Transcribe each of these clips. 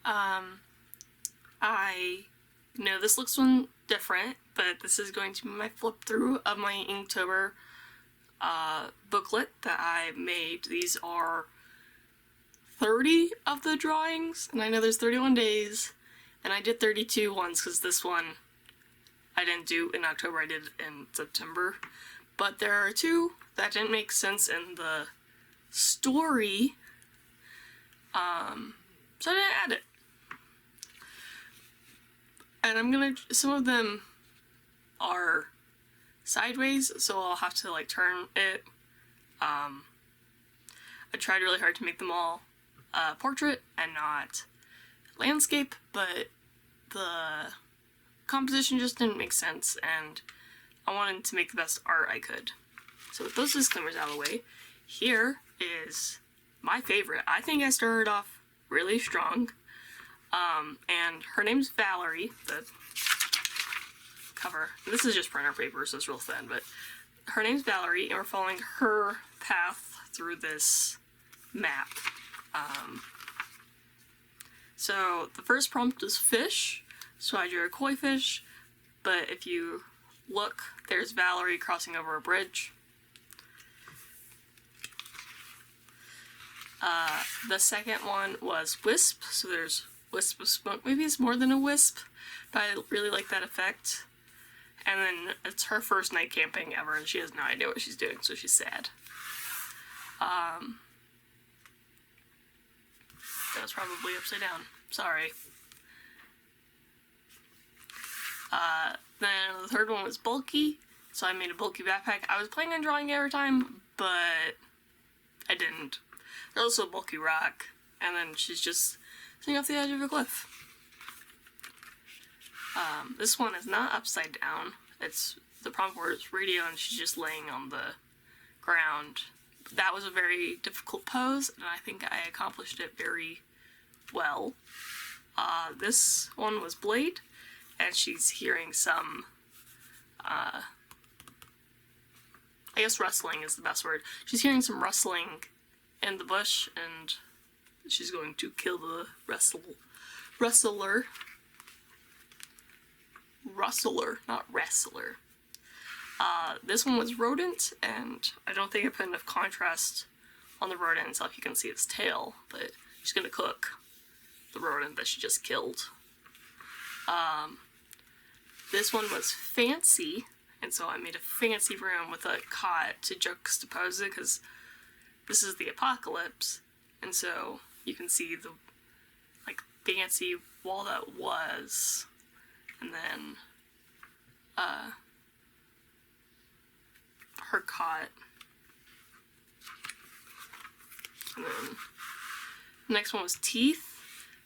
I know this looks one different, but this is going to be my flip through of my Inktober booklet that I made. These are 30 of the drawings, and I know there's 31 days, and I did 32 ones because this one I didn't do in October, I did in September. But there are two that didn't make sense in the story, so I didn't add it. And some of them are sideways, so I'll have to like turn it. I tried really hard to make them all portrait and not landscape, but the composition just didn't make sense, and I wanted to make the best art I could. So with those disclaimers out of the way, here is my favorite. I think I started off really strong. And her name's Valerie, the cover. This is just printer paper, so it's real thin, but her name's Valerie, and we're following her path through this map. So the first prompt is fish, so I drew a koi fish, but if you look, there's Valerie crossing over a bridge. The second one was wisp, so there's wisp of smoke. Maybe it's more than a wisp, but I really like that effect. And then it's her first night camping ever, and she has no idea what she's doing, so she's sad. That was probably upside down. Sorry. Then the third one was bulky, so I made a bulky backpack. I was planning on drawing it every time, but I didn't. There's also a bulky rock, and then she's just sitting off the edge of a cliff. This one is not upside down. It's the prompt word is radio, and she's just laying on the ground. That was a very difficult pose, and I think I accomplished it very well. This one was Blade, and she's hearing some, I guess rustling is the best word. She's hearing some rustling in the bush, and she's going to kill the rustler. Rustler, not wrestler. This one was rodent, and I don't think I put enough contrast on the rodent itself. You can see its tail, but she's gonna cook the rodent that she just killed. This one was fancy, and so I made a fancy room with a cot to juxtapose it, because this is the apocalypse, and so you can see the like fancy wall that was, and then her cot, and then the next one was teeth.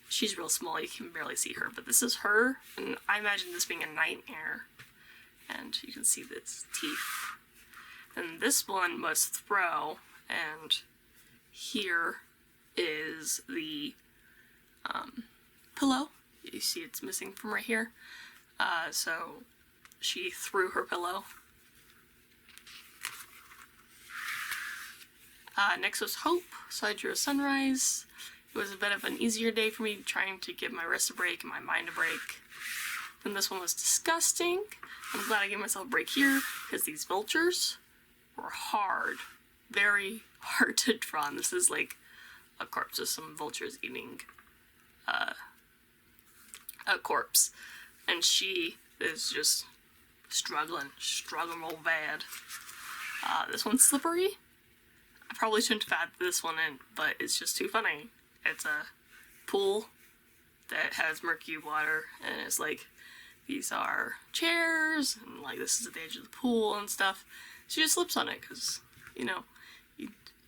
She's real small, you can barely see her, but this is her, and I imagine this being a nightmare, and you can see this teeth. And this one was throw, and here is the pillow. You see it's missing from right here. So she threw her pillow. Next was hope, so I drew a sunrise. It was a bit of an easier day for me, trying to give my wrist a break and my mind a break. Then this one was disgusting. I'm glad I gave myself a break here, because these vultures were hard. Very hard to draw. And this is like a corpse of some vultures eating a corpse. And she is just struggling real bad. This one's slippery. I probably shouldn't have added this one in, but it's just too funny. It's a pool that has murky water, and it's like, these are chairs, and like this is at the edge of the pool and stuff. She just slips on it, because, you know,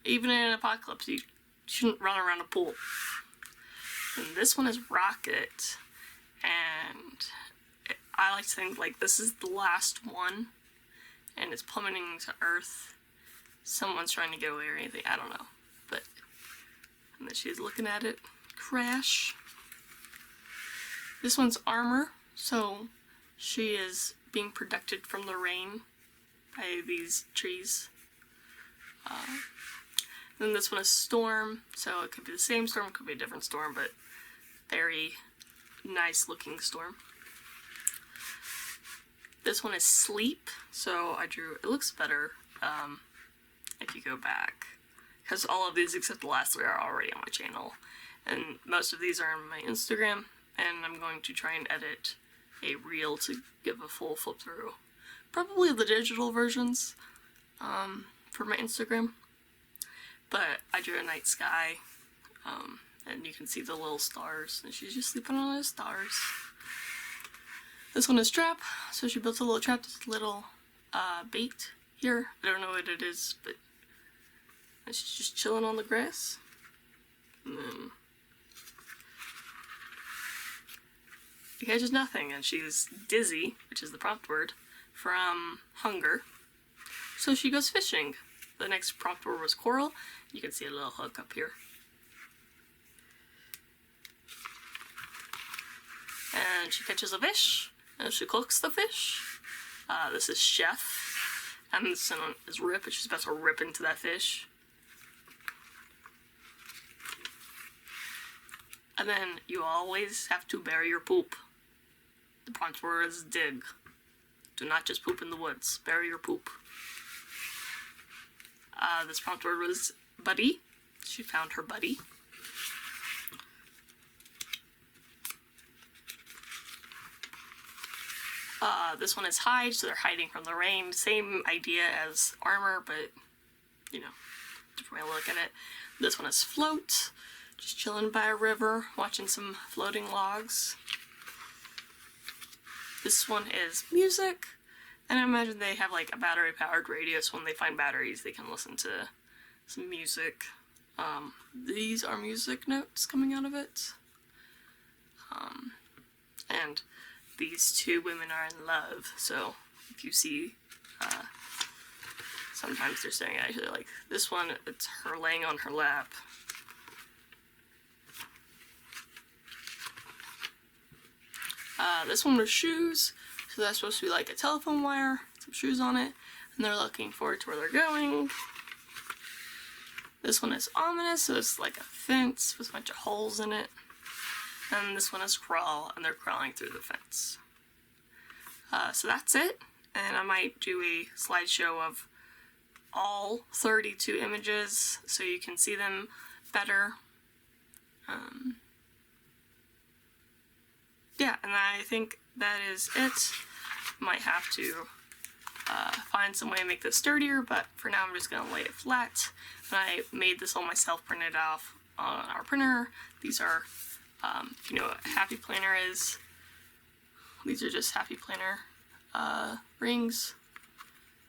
even in an apocalypse, you shouldn't run around a pool. And this one is Rocket, and I like to think like this is the last one, and it's plummeting to Earth. Someone's trying to get away or anything, I don't know. But, and then she's looking at it crash. This one's armor, so she is being protected from the rain by these trees. Then this one is storm, so it could be the same storm, it could be a different storm, but Very nice looking storm. This one is Sleep, so I drew, it looks better if you go back, because all of these except the last three are already on my channel, and most of these are on my Instagram, and I'm going to try and edit a reel to give a full flip through. Probably the digital versions for my Instagram, but I drew a night sky, and you can see the little stars, and she's just sleeping on those stars. This one is Trap, so she built a little trap, this little bait here. I don't know what it is, but she's just chilling on the grass. And then he catches nothing, and she's dizzy, which is the prompt word, from hunger. So she goes fishing. The next prompt word was coral. You can see a little hook up here. And she catches a fish, and she cooks the fish. This is Chef, and this one is Rip, and she's about to rip into that fish. And then you always have to bury your poop. The prompt word is dig. Do not just poop in the woods. Bury your poop. This prompt word was buddy. She found her buddy. This one is hide, so they're hiding from the rain. Same idea as armor, but, you know, different way to look at it. This one is float. Just chilling by a river, watching some floating logs. This one is music. And I imagine they have like a battery-powered radio, so when they find batteries, they can listen to some music. These are music notes coming out of it. And these two women are in love, so if you see, sometimes they're staring at each other. Like this one, it's her laying on her lap. This one was shoes, so that's supposed to be like a telephone wire, some shoes on it, and they're looking forward to where they're going. This one is ominous, so it's like a fence with a bunch of holes in it. And this one is crawl, and they're crawling through the fence. So that's it, and I might do a slideshow of all 32 images so you can see them better. Yeah, and I think that is it. Might have to find some way to make this sturdier, but for now I'm just going to lay it flat. And I made this all myself, printed off on our printer. These are, if you know what a happy planner is, these are just happy planner rings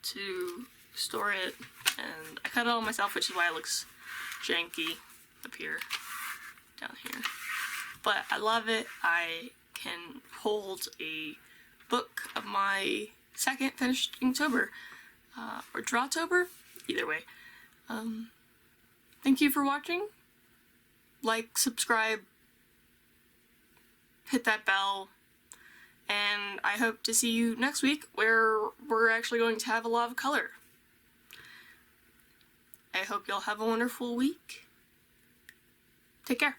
to store it. And I cut it all myself, which is why it looks janky up here, down here. But I love it. I can hold a book of my second finished Inktober, or Drawtober, either way. Thank you for watching. Like, subscribe, hit that bell, and I hope to see you next week where we're actually going to have a lot of color. I hope you'll have a wonderful week. Take care.